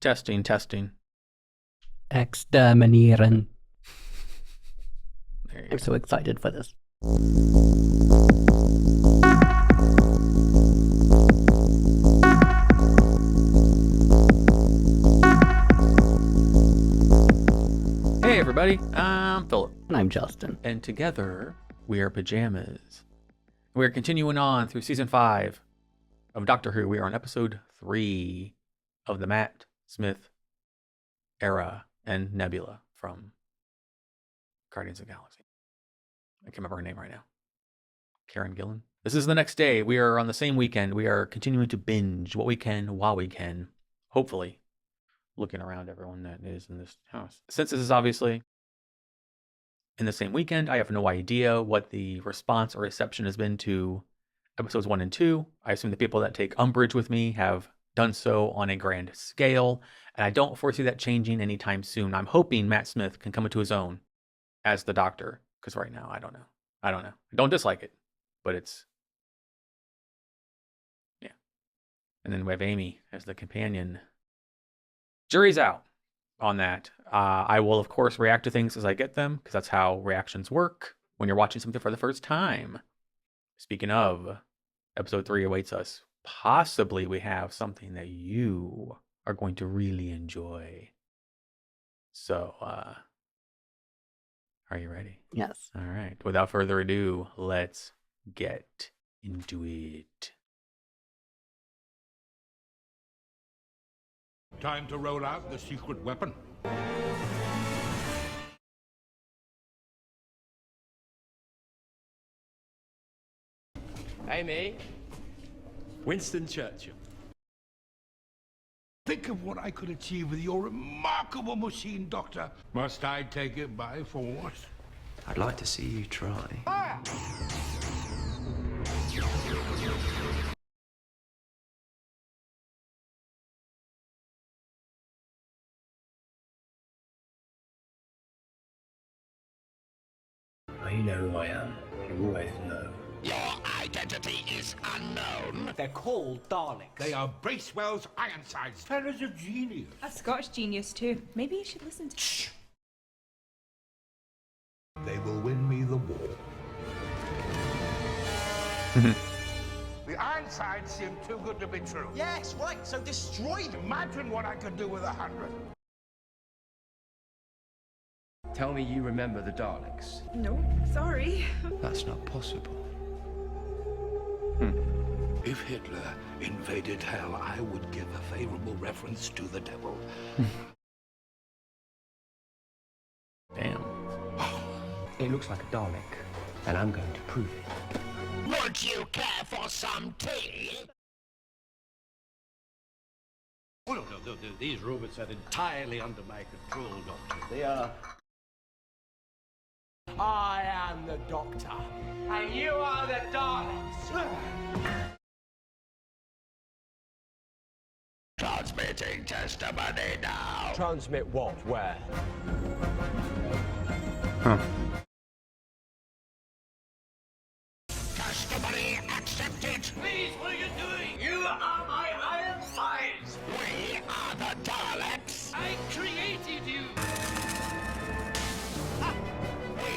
Testing, testing. Exterminieren. There you I'm go. so excited for this. Hey everybody, I'm Philip. And I'm Justin. And together, we are Pajamas. We're continuing on through Season 5 of Doctor Who. We are on Episode 3 of the Matt Smith era and Nebula from Guardians of the Galaxy. I can't remember her name right now. Karen Gillan. This is the next day. We are on the same weekend. We are continuing to binge what we can while we can. Hopefully, looking around everyone that is in this house. Since this is obviously in the same weekend, I have no idea what the response or reception has been to episodes 1 and 2. I assume the people that take umbrage with me have done so on a grand scale, and I don't foresee that changing anytime soon. I'm hoping Matt Smith can come into his own as the Doctor, because right now, I don't know. I don't dislike it, but it's, yeah. And then we have Amy as the companion. Jury's out on that. I will, of course, react to things as I get them, because that's how reactions work when you're watching something for the first time. Speaking of, episode 3 awaits us. Possibly we have something that you are going to really enjoy. So, are you ready? Yes. All right. Without further ado, let's get into it. Time to roll out the secret weapon. Amy. Winston Churchill. Think of what I could achieve with your remarkable machine, Doctor. Must I take it by force? I'd like to see you try. You know who I am. You always know. Your identity is unknown. They're called Daleks. They are Bracewell's Ironsides. Fella's a genius. A Scotch genius too. Maybe you should listen to... Shh. They will win me the war. The Ironsides seem too good to be true. Yes, right, so destroy them. Imagine what I could do with 100. Tell me you remember the Daleks. No, sorry. That's not possible. If Hitler invaded hell, I would give a favorable reference to the devil. Damn. It looks like a Dalek, and I'm going to prove it. Would you care for some tea? Oh, no, these robots are entirely under my control, Doctor. They are. I am the Doctor, and you are the Daleks. Transmitting testimony now. Transmit what? Where? Testimony accepted. Please, what are you doing? You are my Ironsides. We are the Daleks. I created you. We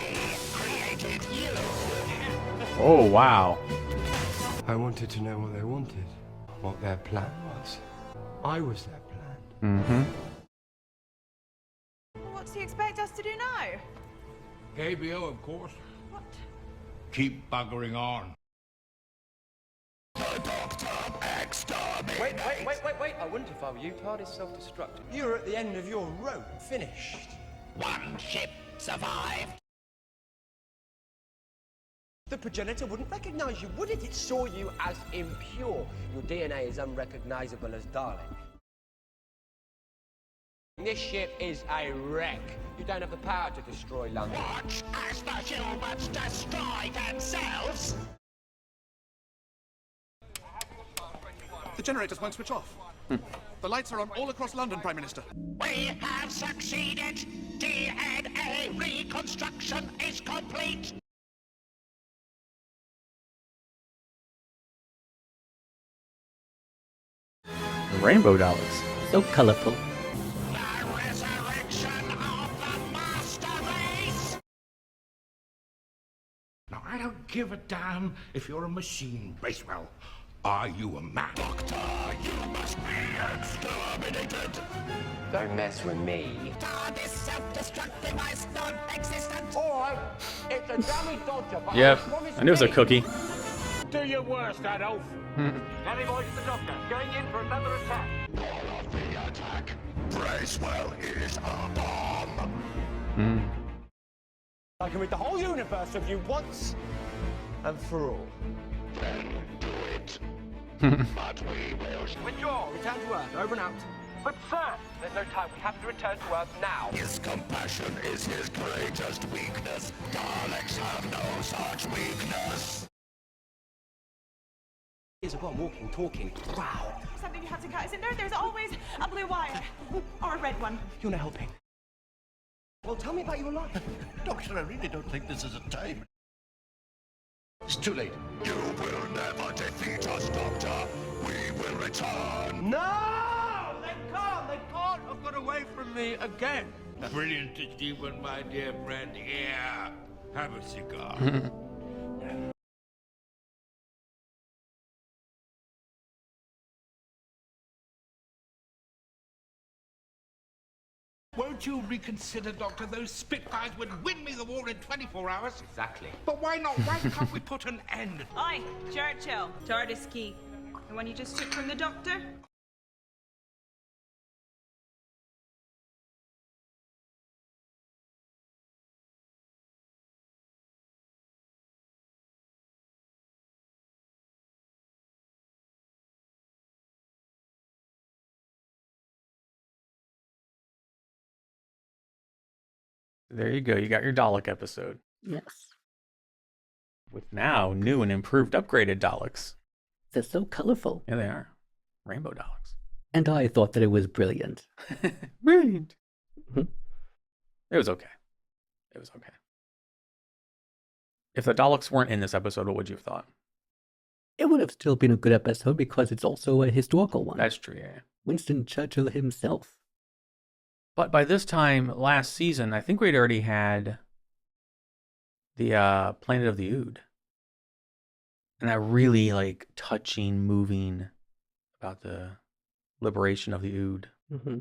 created you. Oh, wow. I wanted to know what they wanted, what their plan was. I was their plan. Mm-hmm. What do you expect us to do now? KBO, of course. What? Keep buggering on. The Doctor exterminates. Wait. I wouldn't if I were you. TARDIS self-destructed. You're at the end of your rope. Finished. One ship survived. The progenitor wouldn't recognize you, would it? It saw you as impure. Your DNA is unrecognizable as Dalek. This ship is a wreck. You don't have the power to destroy London. Watch as the humans destroy themselves. The generators won't switch off. The lights are on all across London, Prime Minister. We have succeeded. DNA reconstruction is complete. Rainbow Daleks. So colorful. give a damn if you're a machine, Bracewell. Are you a man? Doctor, you must be exterminated. Don't mess with me. This self-destructive ice non-existent. All right, it's a dummy dodger, but Yep, I promise I knew it was a cookie. Do your worst, Adolf. Heavy voice to the doctor. Going in for another attack. More of the attack. Bracewell is a bomb. I can rid the whole universe of you once and for all. Then do it. But we will. Withdraw, return to Earth, over and out. But sir, There's no time, we have to return to Earth now. His compassion is his greatest weakness. Daleks have no such weakness. Here's a bomb, walking, talking. Wow. Something you have to cut, isn't there? There's always a blue wire. Or a red one. You're not helping. Well, tell me about your life. Doctor, I really don't think this is a time. It's too late. You will never defeat us, Doctor. We will return. No! They can't! They can't have got away from me again. Brilliant achievement, my dear friend. Here, have a cigar. Won't you reconsider, Doctor? Those Spitfires would win me the war in 24 hours. Exactly. But why not? Why can't we put an end? Aye, Churchill. TARDIS key. The one you just took from the doctor? There you go. You got your Dalek episode. Yes. With now new and improved upgraded Daleks. They're so colorful. Yeah, they are. Rainbow Daleks. And I thought that it was brilliant. Brilliant. Mhm. It was okay. It was okay. If the Daleks weren't in this episode, what would you have thought? It would have still been a good episode because it's also a historical one. That's true, yeah. Winston Churchill himself. But by this time last season, I think we'd already had the Planet of the Ood. And that really like touching, moving about the liberation of the Ood. Mm-hmm.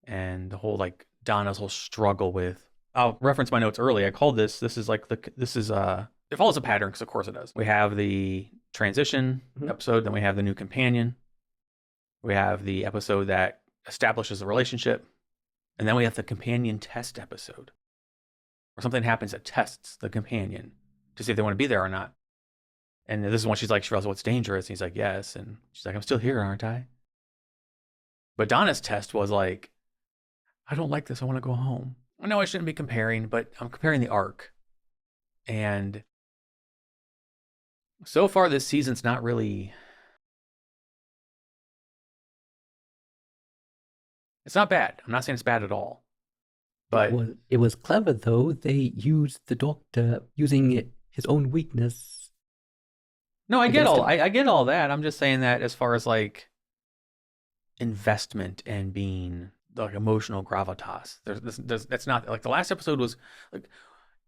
And the whole like Donna's whole struggle with. I'll reference my notes early. I called this is like it follows a pattern because of course it does. We have the transition episode, then we have the new companion. We have the episode that establishes the relationship. And then we have the companion test episode. Where something happens that tests the companion to see if they want to be there or not. And this is when she realizes what's dangerous. And he's like, yes. And she's like, I'm still here, aren't I? But Donna's test was like, I don't like this. I want to go home. I know I shouldn't be comparing, but I'm comparing the arc. And so far this season's not really... It's not bad. I'm not saying it's bad at all. But It was clever, though. They used the Doctor using his own weakness. no, I get against all him. I get all that. I'm just saying that as far as like investment and being like emotional gravitas. That's not like the last episode was like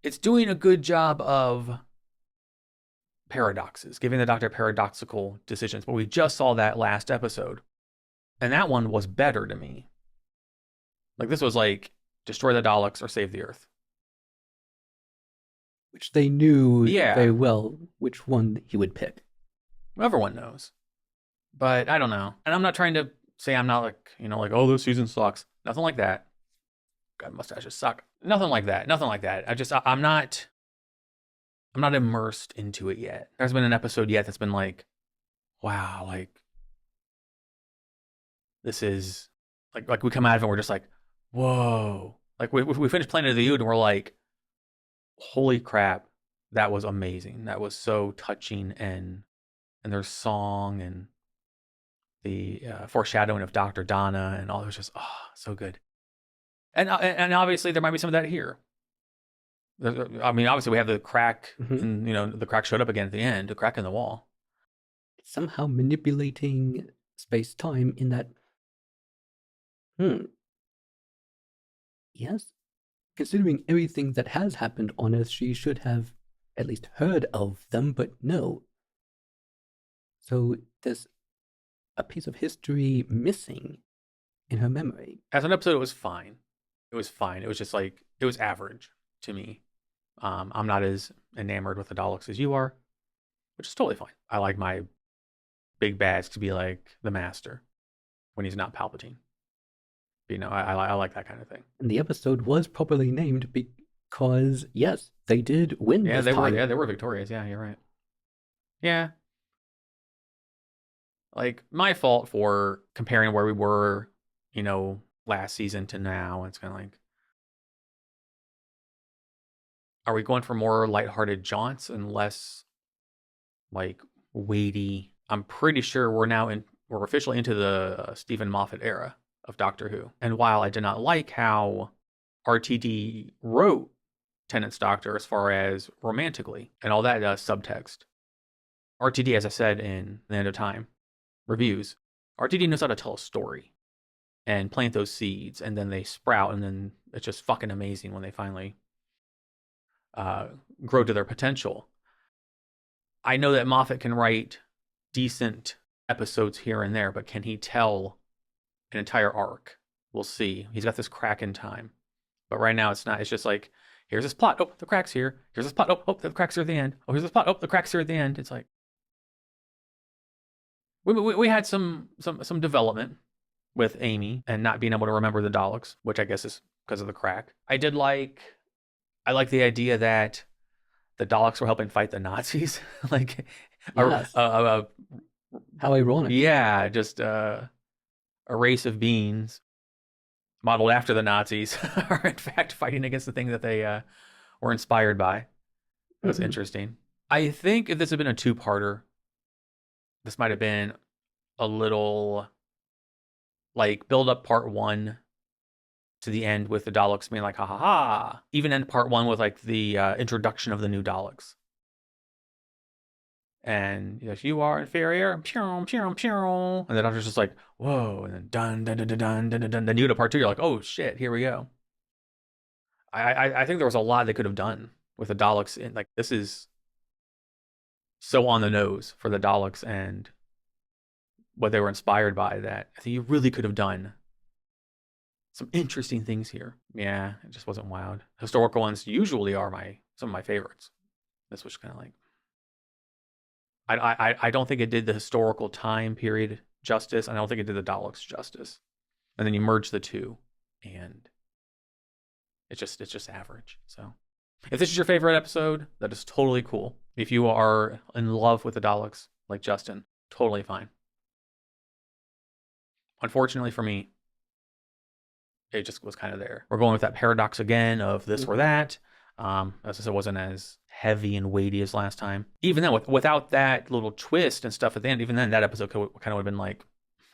it's doing a good job of paradoxes, giving the Doctor paradoxical decisions. But we just saw that last episode. And that one was better to me. Like this was like destroy the Daleks or save the Earth. Which they knew Yeah. very well which one he would pick. Everyone knows. But I don't know. And I'm not trying to say I'm not like, like, oh, this season sucks. Nothing like that. God, mustaches suck. Nothing like that. Nothing like that. I'm not immersed into it yet. There's been an episode yet that's been like, wow, like this is like we come out of it and we're just like, whoa. Like we finished Planet of the Ood and we're like, holy crap, that was amazing. That was so touching and their song and the foreshadowing of Dr. Donna and all. It was just so good. And obviously there might be some of that here. I mean, obviously we have the crack, and the crack showed up again at the end, the crack in the wall. Somehow manipulating space-time in that. Yes. Considering everything that has happened on Earth, she should have at least heard of them, but no. So there's a piece of history missing in her memory. As an episode, it was fine. It was fine. It was just like, it was average to me. I'm not as enamored with the Daleks as you are, which is totally fine. I like my big bads to be like the Master when he's not Palpatine. You know, I like that kind of thing. And the episode was properly named because, yes, they did win Yeah, this time. they were victorious. Yeah, you're right. Yeah. Like, my fault for comparing where we were, you know, last season to now. It's kind of like, are we going for more lighthearted jaunts and less, like, weighty? I'm pretty sure we're officially into the Stephen Moffat era of Doctor Who. And while I did not like how RTD wrote Tennant's Doctor as far as romantically and all that subtext, RTD, as I said in The End of Time reviews, RTD knows how to tell a story and plant those seeds, and then they sprout, and then it's just fucking amazing when they finally grow to their potential. I know that Moffat can write decent episodes here and there, but can he tell an entire arc? We'll see. He's got this crack in time. But right now it's not. It's just like, here's this plot. Oh, the crack's here. Here's this plot. Oh, the crack's here at the end. Oh, here's this plot. Oh, the crack's here at the end. It's like, we had some development with Amy and not being able to remember the Daleks, which I guess is because of the crack. I like the idea that the Daleks were helping fight the Nazis. Like, Yes. How ironic. yeah, just a race of beings modeled after the Nazis are in fact fighting against the thing that they were inspired by. That was interesting. I think if this had been a two-parter, this might have been a little like build up part one to the end with the Daleks being like, ha ha ha. Even end part one with like the introduction of the new Daleks. And like, you are inferior. Pew, pew, pew. And the Doctor's just like, whoa. And then dun, dun, dun, dun, dun, dun, dun, dun. Then you to part two, you're like, oh shit, here we go. I think there was a lot they could have done with the Daleks. In, like, this is so on the nose for the Daleks and what they were inspired by that I think you really could have done some interesting things here. Yeah, it just wasn't wowed. Historical ones usually are some of my favorites. This was kind of like, I don't think it did the historical time period justice. I don't think it did the Daleks justice. And then you merge the two, and it's just average. So, if this is your favorite episode, that is totally cool. If you are in love with the Daleks, like Justin, totally fine. Unfortunately for me, it just was kind of there. We're going with that paradox again of this or that. As I said, it wasn't as heavy and weighty as last time. Even then, without that little twist and stuff at the end, even then, that episode kind of would have been like,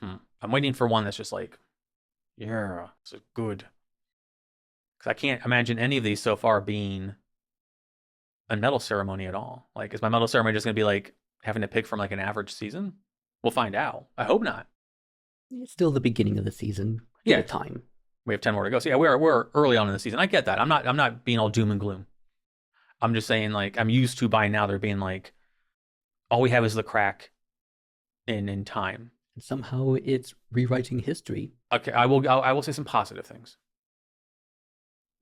I'm waiting for one that's just like, yeah, this is good. Because I can't imagine any of these so far being a medal ceremony at all. Like, is my medal ceremony just going to be like having to pick from like an average season? We'll find out. I hope not. It's still the beginning of the season. Give it time. We have 10 more to go. So yeah, we're early on in the season. I get that. I'm not being all doom and gloom. I'm just saying, like, I'm used to by now there being like, all we have is the crack in time. And somehow it's rewriting history. Okay, I will say some positive things.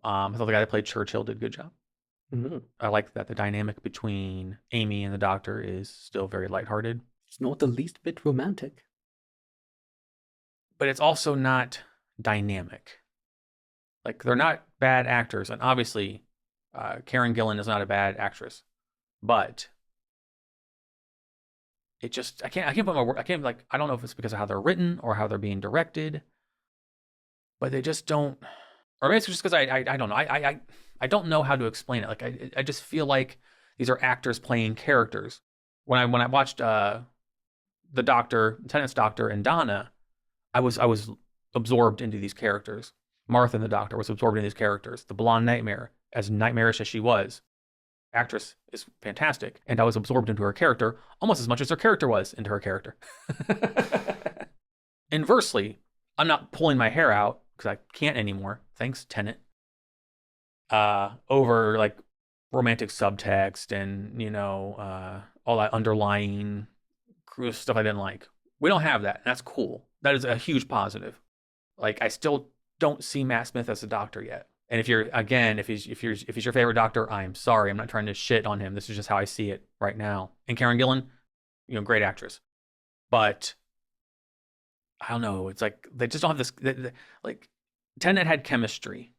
I thought the guy that played Churchill did a good job. Mm-hmm. I like that the dynamic between Amy and the Doctor is still very lighthearted. It's not the least bit romantic. But it's also not dynamic. Like, they're not bad actors, and obviously Karen Gillan is not a bad actress, but it just I can't put my word. I don't know if it's because of how they're written or how they're being directed, but they just don't. Or maybe it's just because I don't know. I don't know how to explain it. Like, I just feel like these are actors playing characters. When I watched the Doctor, Tennant's Doctor, and Donna, I was absorbed into these characters. Martha and the Doctor was absorbed in these characters. The blonde nightmare, as nightmarish as she was, actress is fantastic, and I was absorbed into her character almost as much as her character was into her character. Inversely, I'm not pulling my hair out because I can't anymore. Thanks, Tennant. Over like romantic subtext and, all that underlying stuff I didn't like. We don't have that. And that's cool. That is a huge positive. Like, I still don't see Matt Smith as a Doctor yet. And if he's your favorite Doctor, I'm sorry. I'm not trying to shit on him. This is just how I see it right now. And Karen Gillan, great actress. But I don't know. It's like they just don't have this. Like, Tennant had chemistry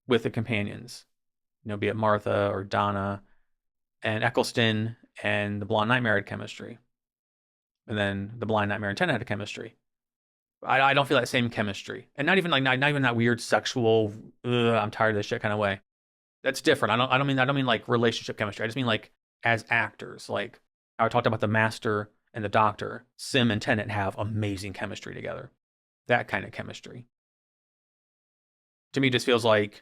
with the companions, be it Martha or Donna, and Eccleston and the Blonde Nightmare had chemistry. And then the Blind Nightmare and Tennant had chemistry. I don't feel that same chemistry, and not even that weird sexual I'm tired of this shit kind of way. That's different. I don't mean like relationship chemistry. I just mean like as actors. Like I talked about the Master and the Doctor. Sim and Tennant have amazing chemistry together. That kind of chemistry to me just feels like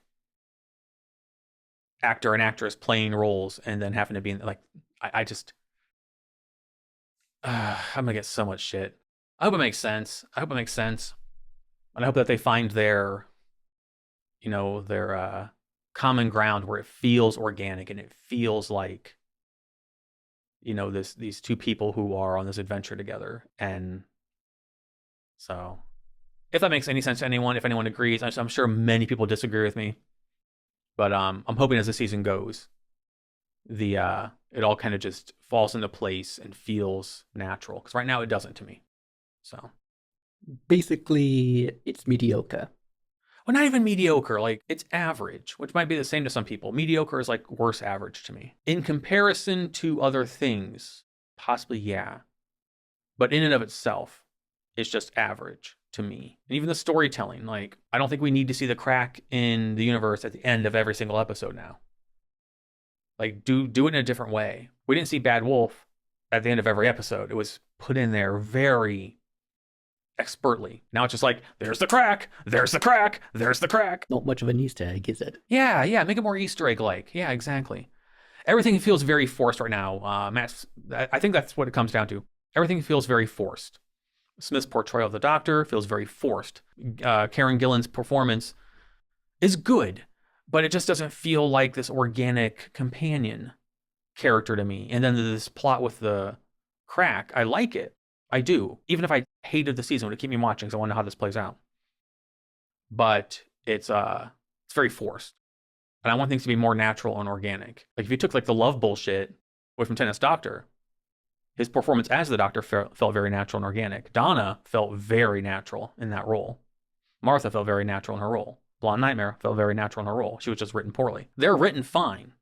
actor and actress playing roles and then having to be like I'm gonna get so much shit. I hope it makes sense. And I hope that they find their common ground where it feels organic and it feels like, these two people who are on this adventure together. And so if that makes any sense to anyone, if anyone agrees, I'm sure many people disagree with me, but I'm hoping as the season goes, it all kind of just falls into place and feels natural. Because right now it doesn't to me. So basically, it's mediocre. Well, not even mediocre. Like, it's average, which might be the same to some people. Mediocre is like worse average to me. In comparison to other things, possibly, yeah. But in and of itself, it's just average to me. And even the storytelling, like, I don't think we need to see the crack in the universe at the end of every single episode now. Like, do it in a different way. We didn't see Bad Wolf at the end of every episode. It was put in there very expertly. Now it's just like, there's the crack, there's the crack, there's the crack. Not much of an Easter egg, is it? Yeah, make it more Easter egg-like. Yeah, exactly. Everything feels very forced right now. I think that's what it comes down to. Everything feels very forced. Smith's portrayal of the Doctor feels very forced. Karen Gillan's performance is good, but it just doesn't feel like this organic companion character to me. And then this plot with the crack, I like it. I do. Even if I hated the season, it would keep me watching because I want to know how this plays out. But it's very forced. And I want things to be more natural and organic. Like if you took like the love bullshit away from Tennant's Doctor, his performance as the Doctor felt very natural and organic. Donna felt very natural in that role. Martha felt very natural in her role. Blonde Nightmare felt very natural in her role. She was just written poorly. They're written fine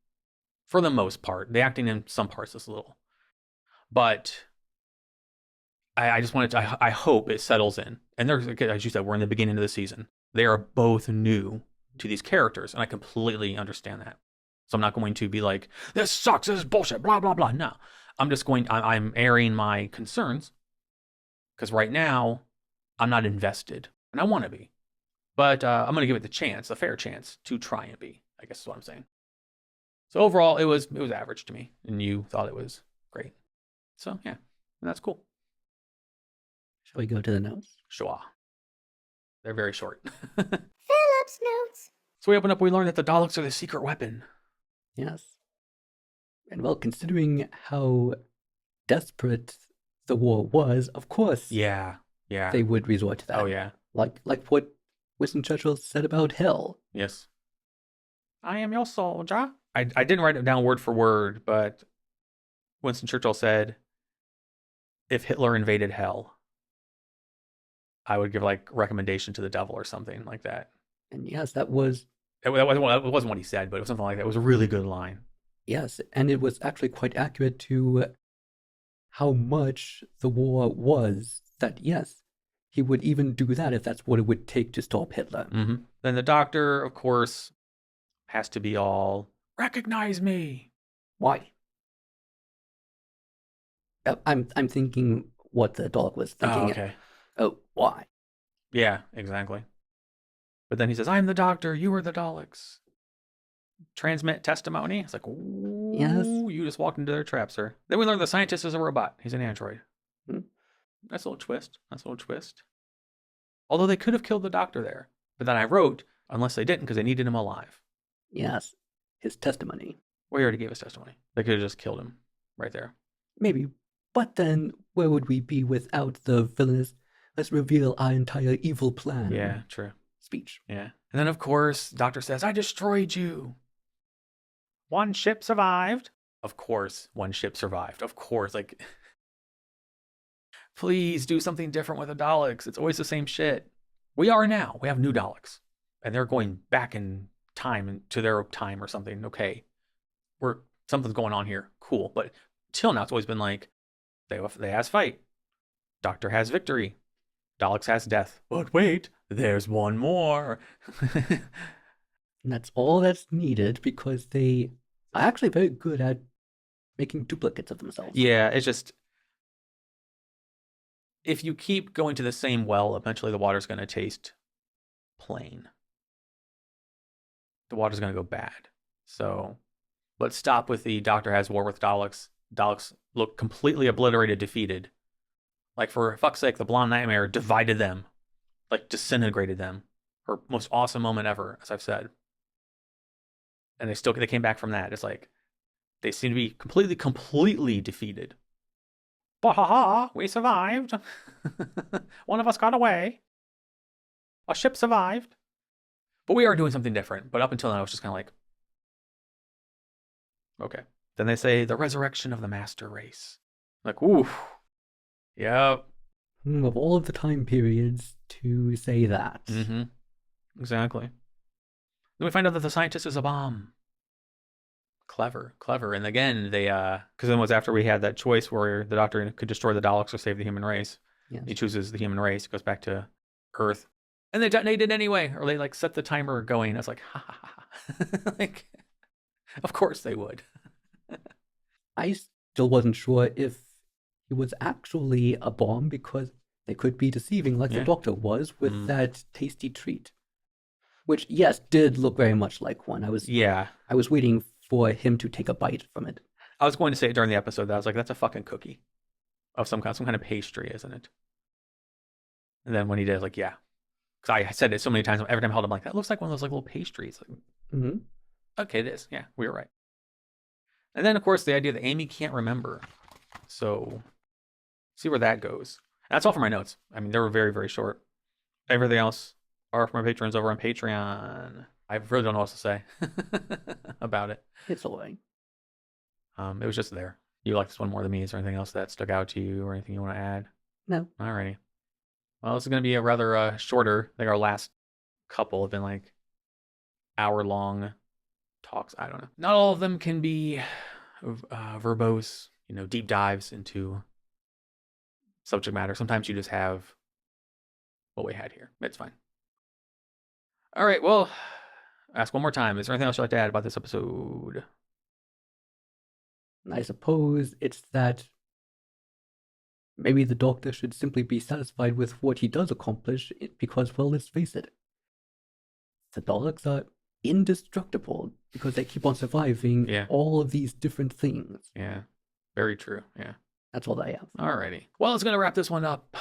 for the most part. The acting in some parts is a little. But I just wanted to, I hope it settles in. And there's, as you said, we're in the beginning of the season. They are both new to these characters, and I completely understand that. So I'm not going to be like, this sucks, this is bullshit, blah, blah, blah. No. I'm airing my concerns, because right now, I'm not invested, and I want to be. But I'm going to give it the chance, a fair chance, to try and be, I guess is what I'm saying. So overall, it was average to me, and you thought it was great. So yeah, and that's cool. Shall we go to the notes? Sure. They're very short. Philip's notes. So we open up, we learn that the Daleks are the secret weapon. Yes. And well, considering how desperate the war was, of course. Yeah. They would resort to that. Oh yeah. Like what Winston Churchill said about hell. Yes. I am your soldier. I didn't write it down word for word, but Winston Churchill said, if Hitler invaded hell, I would give like recommendation to the devil or something like that. And yes, that wasn't what he said, but it was something like that. It was a really good line. Yes, and it was actually quite accurate to how much the war was. That yes, he would even do that if that's what it would take to stop Hitler. Mm-hmm. Then the Doctor, of course, has to be all, recognize me. Why? I'm thinking what the Dalek was thinking. Oh, okay. Oh, why? Yeah, exactly. But then he says, I'm the Doctor, you are the Daleks. Transmit testimony. It's like, ooh, yes. You just walked into their trap, sir. Then we learn the scientist is a robot. He's an android. Hmm. That's a little twist. Although they could have killed the Doctor there. But then I wrote, unless they didn't, because they needed him alive. Yes. his testimony. Well, he already gave his testimony. They could have just killed him right there. Maybe. But then, where would we be without the villainous, let's reveal our entire evil plan? Yeah, true. Speech. Yeah. And then, of course, Doctor says, I destroyed you. One ship survived. Of course, one ship survived. Of course, like, please do something different with the Daleks. It's always the same shit. We are now. We have new Daleks. And they're going back in time to their time or something. Okay. Something's going on here. Cool. But till now, it's always been like, they has fight. Doctor has victory. Daleks has death. But wait, there's one more. And that's all that's needed because they are actually very good at making duplicates of themselves. Yeah, it's just, if you keep going to the same well, eventually the water's going to taste plain. The water's going to go bad. So let's stop with the Doctor has war with Daleks. Daleks look completely obliterated, defeated. Like, for fuck's sake, the Blonde Nightmare divided them. Like, disintegrated them. Her most awesome moment ever, as I've said. And they came back from that. It's like, they seem to be completely defeated. But haha, we survived. One of us got away. A ship survived. But we are doing something different. But up until now, it's just kind of like, okay. Then they say, the resurrection of the master race. Like, ooh. Yep. Of all of the time periods to say that. Mm-hmm. Exactly. Then we find out that the scientist is a bomb. Clever. And again, they, because then it was after we had that choice where the Doctor could destroy the Daleks or save the human race. Yes. He chooses the human race, goes back to Earth. And they detonated anyway, or they like set the timer going. I was like, ha ha ha. Like, of course they would. I still wasn't sure if it was actually a bomb because they could be deceiving like the Doctor was with that tasty treat. Which, yes, did look very much like one. I was waiting for him to take a bite from it. I was going to say it during the episode that I was like, that's a fucking cookie of some kind of pastry, isn't it? And then when he did, I was like, yeah. Because I said it so many times, every time I held him, like, that looks like one of those like little pastries. Like, okay, it is. Yeah, we were right. And then, of course, the idea that Amy can't remember. So, see where that goes. And that's all for my notes. I mean, they were very, very short. Everything else are for my patrons over on Patreon. I really don't know what else to say about it. It's all right. It was just there. You like this one more than me? Is there anything else that stuck out to you or anything you want to add? No. Alrighty. Well, this is going to be a rather shorter. I think our last couple have been like hour-long talks. I don't know. Not all of them can be verbose, deep dives into subject matter. Sometimes you just have what we had here. It's fine. All right, well, ask one more time. Is there anything else you'd like to add about this episode? I suppose it's that maybe the Doctor should simply be satisfied with what he does accomplish because, well, let's face it, the Daleks are indestructible because they keep on surviving all of these different things. Yeah, very true. Yeah. That's all I have. Alrighty. Well, it's going to wrap this one up.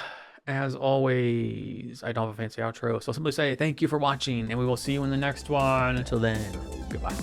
As always, I don't have a fancy outro, so I'll simply say thank you for watching, and we will see you in the next one. Until then, goodbye.